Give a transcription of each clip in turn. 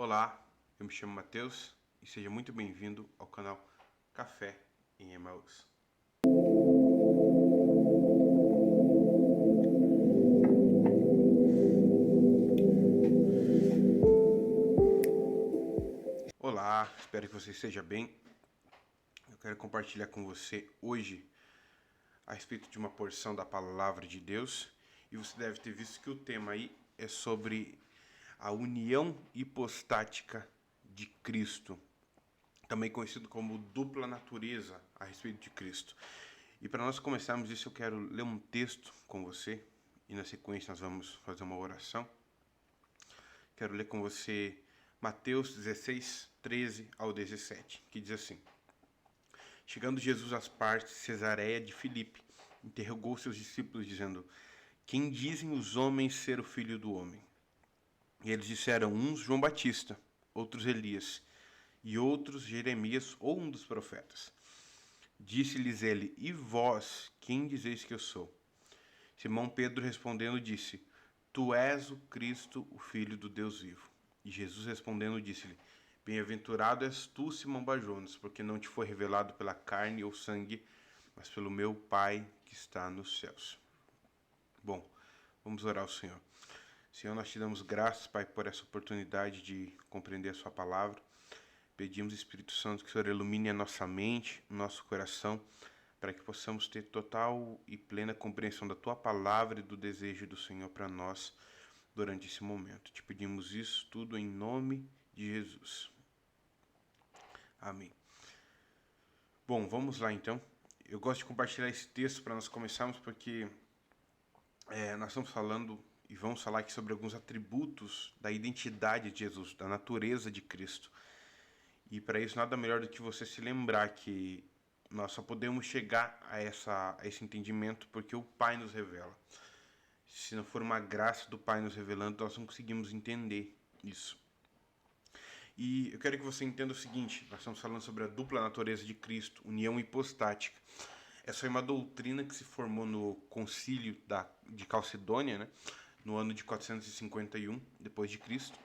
Olá, eu me chamo Matheus e seja muito bem-vindo ao canal Café em Emaús. Olá, espero que você esteja bem. Eu quero compartilhar com você hoje a respeito de uma porção da palavra de Deus e você deve ter visto que o tema aí é sobre a união hipostática de Cristo, também conhecido como dupla natureza a respeito de Cristo. E para nós começarmos isso, eu quero ler um texto com você e na sequência nós vamos fazer uma oração. Quero ler com você Mateus 16, 13 ao 17, que diz assim: Chegando Jesus às partes de Cesareia de Filipe, interrogou seus discípulos, dizendo: Quem dizem os homens ser o filho do homem? E eles disseram: uns João Batista, outros Elias, e outros Jeremias ou um dos profetas. Disse-lhes ele: E vós, quem dizeis que eu sou? Simão Pedro respondendo disse: Tu és o Cristo, o Filho do Deus vivo. E Jesus respondendo disse-lhe: Bem-aventurado és tu, Simão Barjonas, porque não te foi revelado pela carne ou sangue, mas pelo meu Pai que está nos céus. Bom, vamos orar ao Senhor. Senhor, nós te damos graças, Pai, por essa oportunidade de compreender a sua palavra. Pedimos, Espírito Santo, que o Senhor ilumine a nossa mente, o nosso coração, para que possamos ter total e plena compreensão da Tua palavra e do desejo do Senhor para nós durante esse momento. Te pedimos isso tudo em nome de Jesus. Amém. Bom, vamos lá então. Eu gosto de compartilhar esse texto para nós começarmos porque nós estamos falando e vamos falar aqui sobre alguns atributos da identidade de Jesus, da natureza de Cristo. E para isso nada melhor do que você se lembrar que nós só podemos chegar a esse entendimento porque o Pai nos revela. Se não for uma graça do Pai nos revelando, nós não conseguimos entender isso. E eu quero que você entenda o seguinte: nós estamos falando sobre a dupla natureza de Cristo, união hipostática. Essa é uma doutrina que se formou no concílio de Calcedônia, né, no ano de 451 depois de Cristo,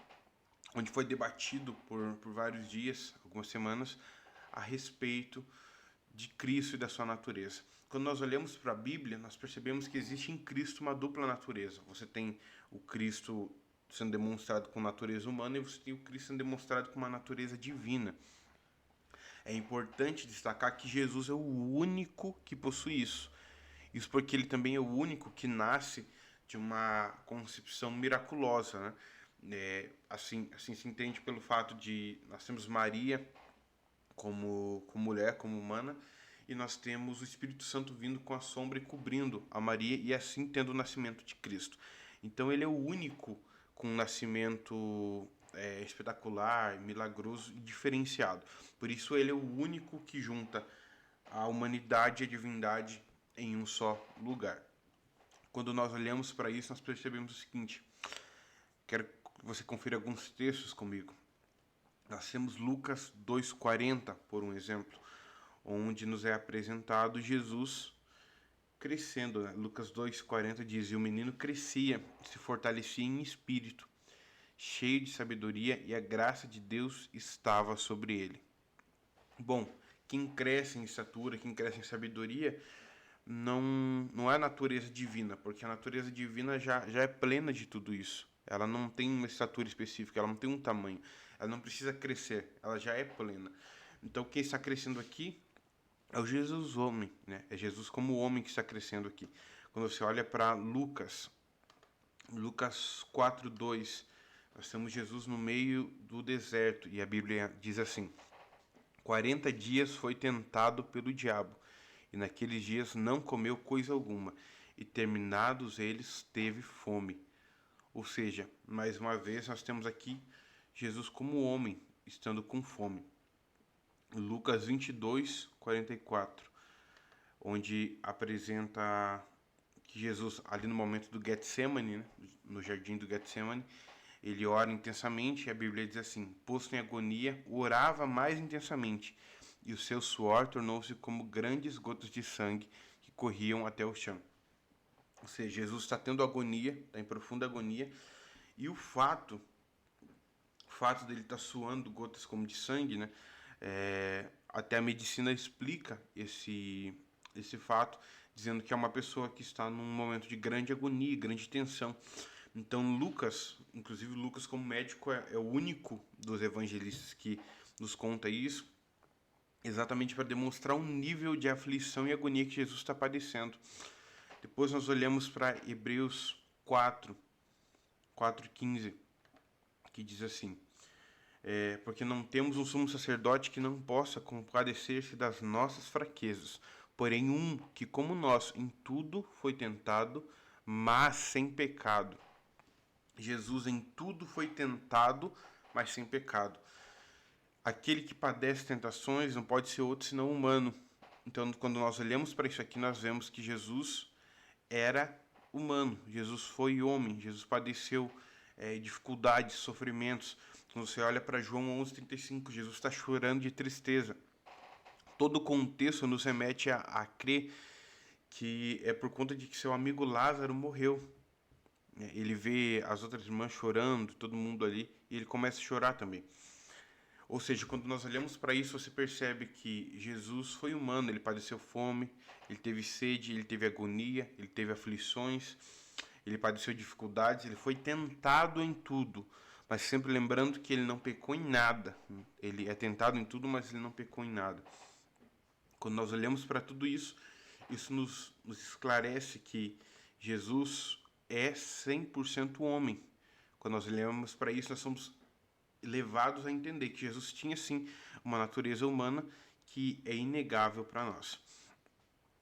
onde foi debatido por vários dias, algumas semanas, a respeito de Cristo e da sua natureza. Quando nós olhamos para a Bíblia, nós percebemos que existe em Cristo uma dupla natureza. Você tem o Cristo sendo demonstrado com natureza humana e você tem o Cristo sendo demonstrado com uma natureza divina. É importante destacar que Jesus é o único que possui isso. Isso porque ele também é o único que nasce de uma concepção miraculosa, né? Assim se entende pelo fato de nós temos Maria como mulher, como humana, e nós temos o Espírito Santo vindo com a sombra e cobrindo a Maria e assim tendo o nascimento de Cristo. Então ele é o único com um nascimento espetacular, milagroso e diferenciado. Por isso ele é o único que junta a humanidade e a divindade em um só lugar. Quando nós olhamos para isso, nós percebemos o seguinte: quero que você confira alguns textos comigo. Nós temos Lucas 2,40, por um exemplo, onde nos é apresentado Jesus crescendo. Né? Lucas 2,40 diz: E o menino crescia, se fortalecia em espírito, cheio de sabedoria, e a graça de Deus estava sobre ele. Bom, quem cresce em estatura, quem cresce em sabedoria, não é a natureza divina, porque a natureza divina já é plena de tudo isso. Ela não tem uma estatura específica, ela não tem um tamanho, ela não precisa crescer, ela já é plena. Então quem está crescendo aqui é o Jesus homem, né? É Jesus como homem que está crescendo aqui. Quando você olha para Lucas 4:2, nós temos Jesus no meio do deserto e a Bíblia diz assim: 40 dias foi tentado pelo diabo, e naqueles dias não comeu coisa alguma, e terminados eles teve fome. Ou seja, mais uma vez nós temos aqui Jesus como homem, estando com fome. Lucas 22:44, onde apresenta que Jesus, ali no momento do Getsemane, né, no jardim do Getsemane, ele ora intensamente, e a Bíblia diz assim: posto em agonia, orava mais intensamente, e o seu suor tornou-se como grandes gotas de sangue que corriam até o chão. Ou seja, Jesus está tendo agonia, está em profunda agonia, e o fato fato dele estar suando gotas como de sangue, né? Até a medicina explica esse fato, dizendo que é uma pessoa que está num momento de grande agonia, grande tensão. Então Lucas, inclusive Lucas como médico, é o único dos evangelistas que nos conta isso, exatamente para demonstrar um nível de aflição e agonia que Jesus está padecendo. Depois nós olhamos para Hebreus 4:15, que diz assim: porque não temos um sumo sacerdote que não possa compadecer-se das nossas fraquezas, porém um que, como nós, em tudo foi tentado, mas sem pecado. Jesus em tudo foi tentado, mas sem pecado. Aquele que padece tentações não pode ser outro senão humano. Então, quando nós olhamos para isso aqui, nós vemos que Jesus era humano, Jesus foi homem, Jesus padeceu dificuldades, sofrimentos. Quando você olha para João 11:35, Jesus está chorando de tristeza. Todo o contexto nos remete a crer que é por conta de que seu amigo Lázaro morreu. Ele vê as outras irmãs chorando, todo mundo ali, e ele começa a chorar também. Ou seja, quando nós olhamos para isso, você percebe que Jesus foi humano, ele padeceu fome, ele teve sede, ele teve agonia, ele teve aflições, ele padeceu dificuldades, ele foi tentado em tudo, mas sempre lembrando que ele não pecou em nada. Ele é tentado em tudo, mas ele não pecou em nada. Quando nós olhamos para tudo isso, isso nos esclarece que Jesus é 100% homem. Quando nós olhamos para isso, nós somos levados a entender que Jesus tinha sim uma natureza humana que é inegável para nós.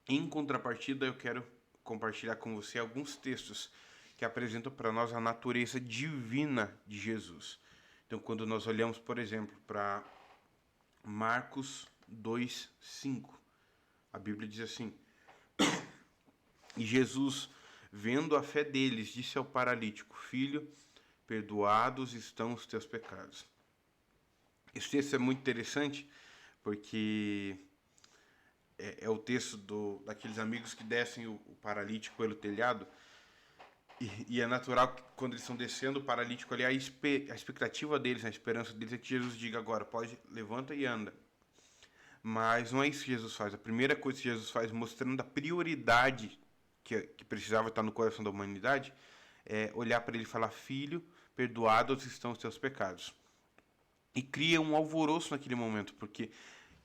Em contrapartida, eu quero compartilhar com você alguns textos que apresentam para nós a natureza divina de Jesus. Então, quando nós olhamos, por exemplo, para Marcos 2:5, a Bíblia diz assim: E Jesus, vendo a fé deles, disse ao paralítico: Filho, perdoados estão os teus pecados. Esse texto é muito interessante porque é o texto daqueles amigos que descem o paralítico pelo telhado, e é natural que quando eles estão descendo o paralítico ali, a expectativa deles, a esperança deles é que Jesus diga agora, pode, levanta e anda. Mas não é isso que Jesus faz. A primeira coisa que Jesus faz, mostrando a prioridade que precisava estar no coração da humanidade, é olhar para ele e falar: Filho, perdoados estão os teus pecados. E cria um alvoroço naquele momento, porque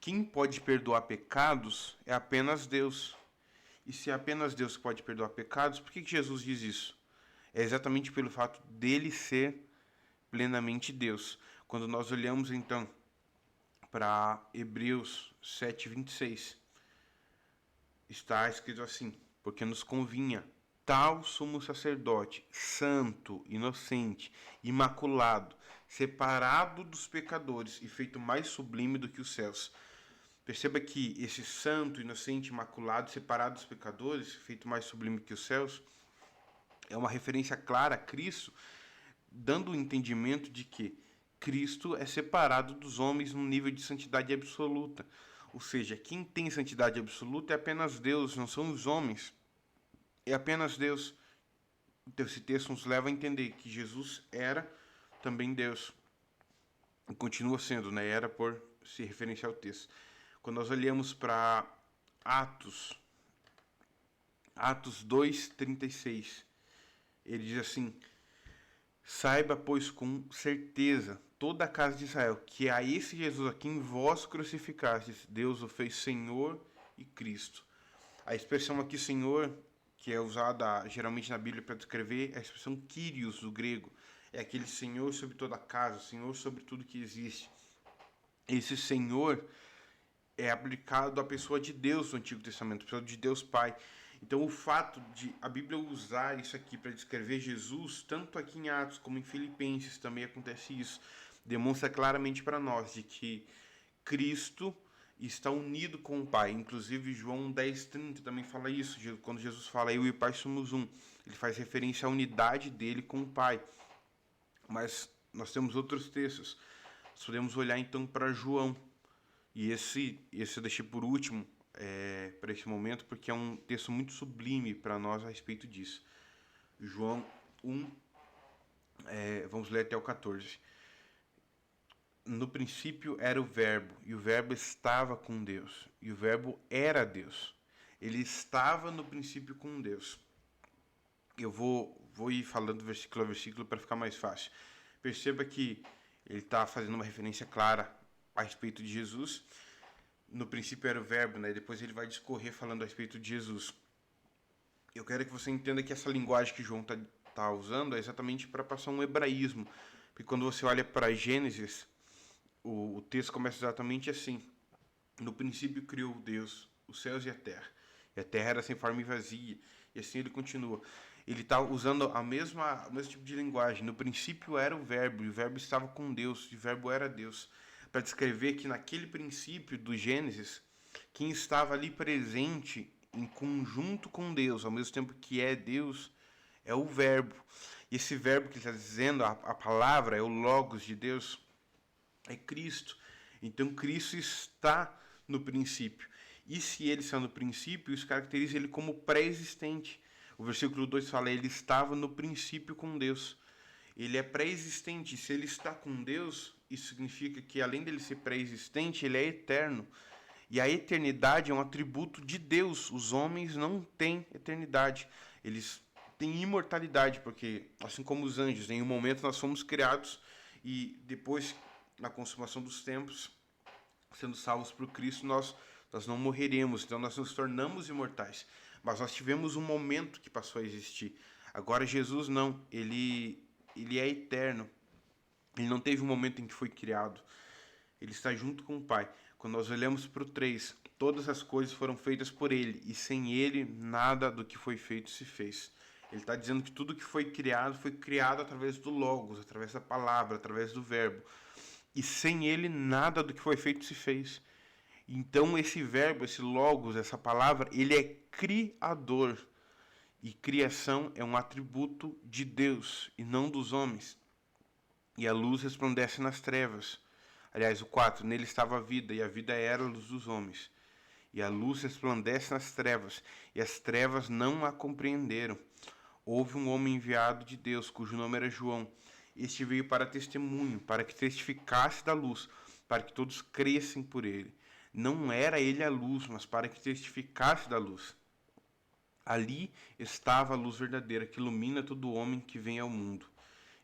quem pode perdoar pecados é apenas Deus. E se é apenas Deus que pode perdoar pecados, por que Jesus diz isso? É exatamente pelo fato dele ser plenamente Deus. Quando nós olhamos então para Hebreus 7:26, está escrito assim: porque nos convinha tal sumo sacerdote, santo, inocente, imaculado, separado dos pecadores e feito mais sublime do que os céus. Perceba que esse santo, inocente, imaculado, separado dos pecadores, feito mais sublime que os céus, é uma referência clara a Cristo, dando o entendimento de que Cristo é separado dos homens num nível de santidade absoluta. Ou seja, quem tem santidade absoluta é apenas Deus, não são os homens. É apenas Deus. Então, esse texto nos leva a entender que Jesus era também Deus. E continua sendo, né? Era por se referenciar ao texto. Quando nós olhamos para Atos 2:36, ele diz assim: Saiba, pois, com certeza, toda a casa de Israel, que a esse Jesus a quem vós crucificastes, Deus o fez Senhor e Cristo. A expressão aqui, Senhor, que é usada geralmente na Bíblia para descrever, é a expressão Kyrios, do grego. É aquele Senhor sobre toda a casa, Senhor sobre tudo que existe. Esse Senhor é aplicado à pessoa de Deus no Antigo Testamento, a pessoa de Deus Pai. Então, o fato de a Bíblia usar isso aqui para descrever Jesus, tanto aqui em Atos como em Filipenses também acontece isso, demonstra claramente para nós de que Cristo está unido com o Pai. Inclusive, João 10:30 também fala isso, quando Jesus fala, eu e o Pai somos um. Ele faz referência à unidade dele com o Pai. Mas nós temos outros textos. Nós podemos olhar então para João. E esse eu deixei por último para esse momento, porque é um texto muito sublime para nós a respeito disso. João 1, vamos ler até o 14. no princípio era o Verbo, e o Verbo estava com Deus, e o Verbo era Deus. Ele estava no princípio com Deus. Eu vou ir falando versículo a versículo para ficar mais fácil. Perceba que ele está fazendo uma referência clara a respeito de Jesus. No princípio era o Verbo, né? Depois ele vai discorrer falando a respeito de Jesus. Eu quero que você entenda que essa linguagem que João tá usando é exatamente para passar um hebraísmo. Porque quando você olha para Gênesis, o texto começa exatamente assim. No princípio criou Deus os céus e a terra. E a terra era sem forma e vazia. E assim ele continua. Ele está usando o mesmo tipo de linguagem. No princípio era o Verbo, e o Verbo estava com Deus, e o Verbo era Deus. Para descrever que naquele princípio do Gênesis, quem estava ali presente em conjunto com Deus, ao mesmo tempo que é Deus, é o Verbo. E esse Verbo que ele está dizendo, a palavra, é o Logos de Deus, é Cristo. Então Cristo está no princípio. E se ele está no princípio, isso caracteriza ele como pré-existente. O versículo 2 fala, ele estava no princípio com Deus. Ele é pré-existente. Se ele está com Deus, isso significa que além dele ser pré-existente, ele é eterno. E a eternidade é um atributo de Deus. Os homens não têm eternidade. Eles têm imortalidade, porque assim como os anjos, em um momento nós fomos criados e depois, na consumação dos tempos, sendo salvos por Cristo, nós não morreremos. Então nós nos tornamos imortais. Mas nós tivemos um momento que passou a existir. Agora Jesus não. Ele é eterno. Ele não teve um momento em que foi criado. Ele está junto com o Pai. Quando nós olhamos para o 3, todas as coisas foram feitas por Ele, e sem Ele, nada do que foi feito se fez. Ele está dizendo que tudo que foi criado através do Logos, através da palavra, através do Verbo. E sem Ele, nada do que foi feito se fez. Então, esse Verbo, esse Logos, essa palavra, ele é criador. E criação é um atributo de Deus e não dos homens. E a luz resplandece nas trevas. Aliás, o 4, nele estava a vida, e a vida era a luz dos homens. E a luz resplandece nas trevas, e as trevas não a compreenderam. Houve um homem enviado de Deus, cujo nome era João. Este veio para testemunho, para que testificasse da luz, para que todos crescem por ele. Não era ele a luz, mas para que testificasse da luz. Ali estava a luz verdadeira, que ilumina todo homem que vem ao mundo.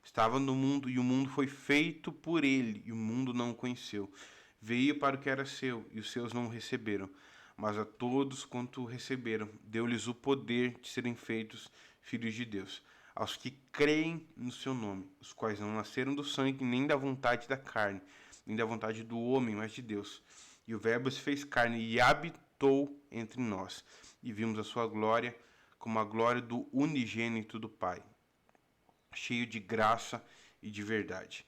Estava no mundo, e o mundo foi feito por ele, e o mundo não o conheceu. Veio para o que era seu, e os seus não o receberam. Mas a todos quanto o receberam, deu-lhes o poder de serem feitos filhos de Deus, aos que creem no seu nome, os quais não nasceram do sangue, nem da vontade da carne, nem da vontade do homem, mas de Deus. E o Verbo se fez carne e habitou entre nós, e vimos a sua glória como a glória do unigênito do Pai, cheio de graça e de verdade.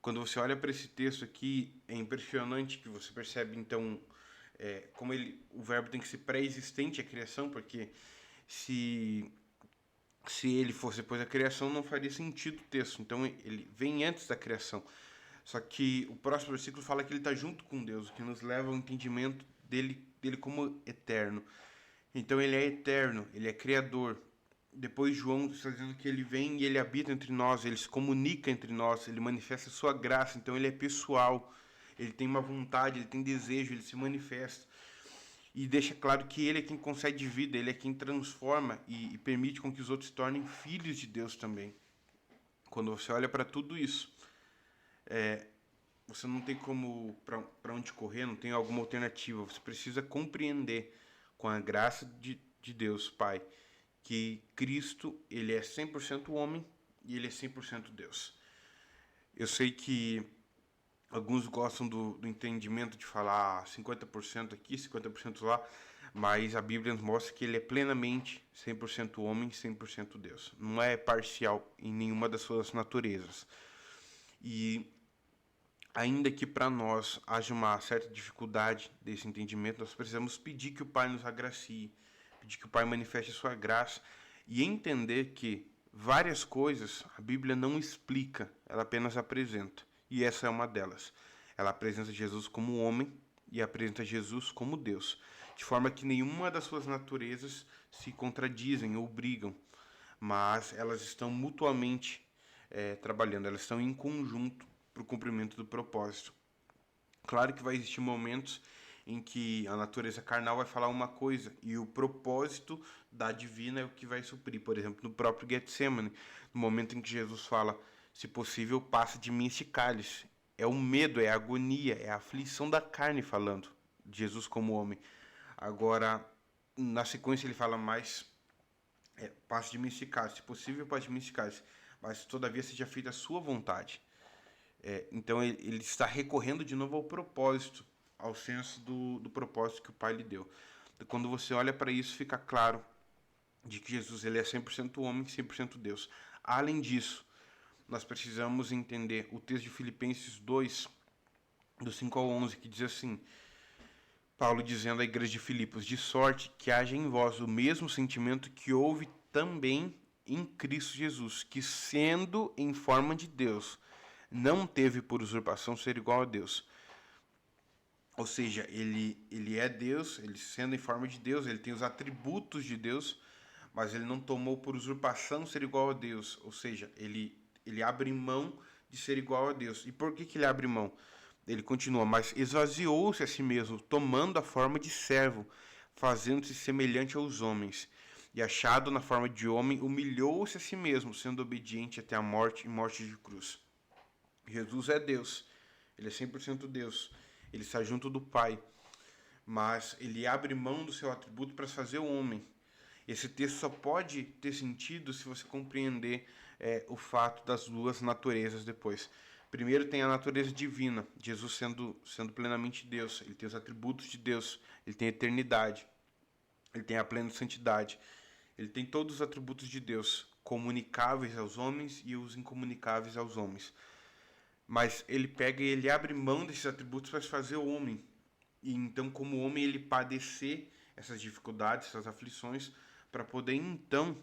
Quando você olha para esse texto aqui, é impressionante que você percebe, então, como o Verbo tem que ser pré-existente à criação, porque se ele fosse depois da criação, não faria sentido o texto. Então, ele vem antes da criação. Só que o próximo versículo fala que ele está junto com Deus, o que nos leva ao entendimento dele como eterno. Então, ele é eterno, ele é criador. Depois João está dizendo que ele vem e ele habita entre nós, ele se comunica entre nós, ele manifesta a sua graça, então ele é pessoal, ele tem uma vontade, ele tem desejo, ele se manifesta. E deixa claro que ele é quem concede vida, ele é quem transforma e permite com que os outros se tornem filhos de Deus também. Quando você olha para tudo isso, você não tem como para onde correr, não tem alguma alternativa, você precisa compreender com a graça de Deus, Pai, que Cristo, ele é 100% homem e ele é 100% Deus. Eu sei que alguns gostam do entendimento de falar 50% aqui, 50% lá, mas a Bíblia nos mostra que ele é plenamente 100% homem, 100% Deus. Não é parcial em nenhuma das suas naturezas. E ainda que para nós haja uma certa dificuldade desse entendimento, nós precisamos pedir que o Pai nos agracie, pedir que o Pai manifeste a sua graça e entender que várias coisas a Bíblia não explica, ela apenas apresenta. E essa é uma delas. Ela apresenta Jesus como homem e apresenta Jesus como Deus, de forma que nenhuma das suas naturezas se contradizem ou brigam, mas elas estão mutuamente trabalhando, elas estão em conjunto para o cumprimento do propósito. Claro que vai existir momentos em que a natureza carnal vai falar uma coisa e o propósito da divina é o que vai suprir. Por exemplo, no próprio Getsemane, no momento em que Jesus fala, se possível, passa de mim este cálice. É o medo, é a agonia, é a aflição da carne falando, Jesus como homem. Agora, na sequência ele fala mais, passe de mim este cálice, se possível, passe de mim este cálice, mas todavia seja feita a sua vontade. Então ele está recorrendo de novo ao propósito, ao senso do propósito que o Pai lhe deu. Quando você olha para isso, fica claro de que Jesus ele é 100% homem, 100% Deus. Além disso, nós precisamos entender o texto de Filipenses 2, do 5 ao 11, que diz assim, Paulo dizendo à igreja de Filipos, de sorte que haja em vós o mesmo sentimento que houve também em Cristo Jesus, que sendo em forma de Deus, não teve por usurpação ser igual a Deus. Ou seja, ele é Deus, ele sendo em forma de Deus, ele tem os atributos de Deus, mas ele não tomou por usurpação ser igual a Deus. Ou seja, ele abre mão de ser igual a Deus. E por que ele abre mão? Ele continua, mas esvaziou-se a si mesmo, tomando a forma de servo, fazendo-se semelhante aos homens. E achado na forma de homem, humilhou-se a si mesmo, sendo obediente até a morte e morte de cruz. Jesus é Deus, ele é 100% Deus, ele está junto do Pai, mas ele abre mão do seu atributo para fazer o homem. Esse texto só pode ter sentido se você compreender o fato das duas naturezas depois. Primeiro tem a natureza divina, Jesus sendo plenamente Deus, ele tem os atributos de Deus, ele tem a eternidade, ele tem a plena santidade, ele tem todos os atributos de Deus, comunicáveis aos homens e os incomunicáveis aos homens. Mas ele pega e ele abre mão desses atributos para fazer o homem. E então, como homem, ele padecer essas dificuldades, essas aflições, para poder então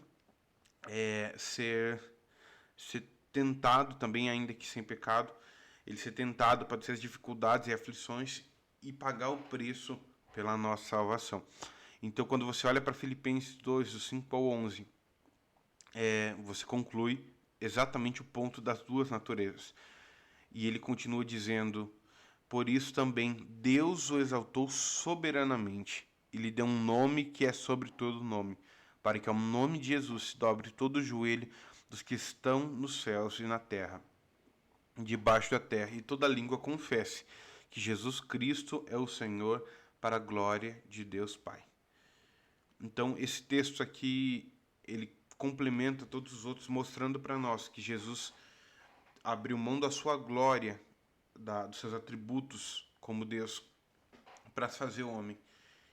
ser tentado também, ainda que sem pecado, ele ser tentado, padecer as dificuldades e aflições e pagar o preço pela nossa salvação. Então, quando você olha para Filipenses 2, do 5 ao 11, você conclui exatamente o ponto das duas naturezas. E ele continua dizendo, por isso também Deus o exaltou soberanamente e lhe deu um nome que é sobre todo nome, para que ao nome de Jesus se dobre todo o joelho dos que estão nos céus e na terra, debaixo da terra, e toda língua confesse que Jesus Cristo é o Senhor, para a glória de Deus Pai. Então, esse texto aqui, ele complementa todos os outros, mostrando para nós que Jesus abriu mão da sua glória, dos seus atributos como Deus, para fazer o homem.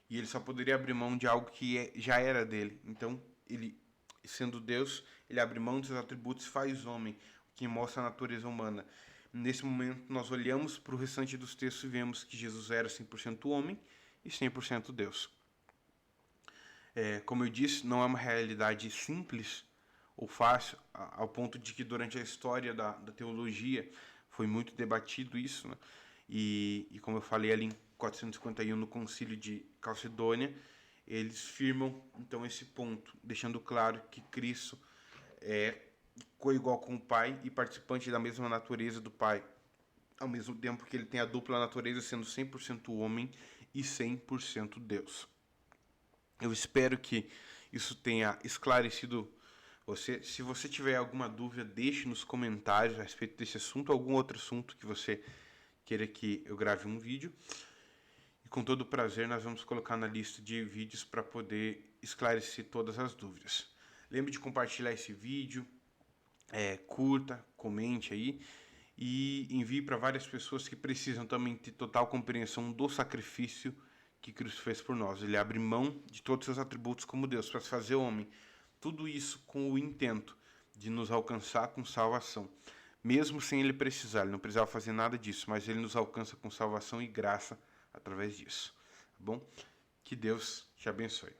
E ele só poderia abrir mão de algo que já era dele. Então, ele, sendo Deus, ele abre mão dos seus atributos e faz homem, o que mostra a natureza humana. Nesse momento, nós olhamos para o restante dos textos e vemos que Jesus era 100% homem e 100% Deus. Como eu disse, não é uma realidade simples ou fácil, ao ponto de que durante a história da teologia foi muito debatido isso, né? E como eu falei ali em 451 no Concílio de Calcedônia, eles firmam então esse ponto, deixando claro que Cristo é coigual com o Pai e participante da mesma natureza do Pai, ao mesmo tempo que ele tem a dupla natureza, sendo 100% homem e 100% Deus. Eu espero que isso tenha esclarecido você. Se você tiver alguma dúvida, deixe nos comentários a respeito desse assunto ou algum outro assunto que você queira que eu grave um vídeo. E com todo prazer nós vamos colocar na lista de vídeos para poder esclarecer todas as dúvidas. Lembre de compartilhar esse vídeo, curta, comente aí e envie para várias pessoas que precisam também ter total compreensão do sacrifício que Cristo fez por nós. Ele abre mão de todos os seus atributos como Deus para se fazer homem. Tudo isso com o intento de nos alcançar com salvação. Mesmo sem ele precisar, ele não precisava fazer nada disso, mas ele nos alcança com salvação e graça através disso. Tá bom? Que Deus te abençoe.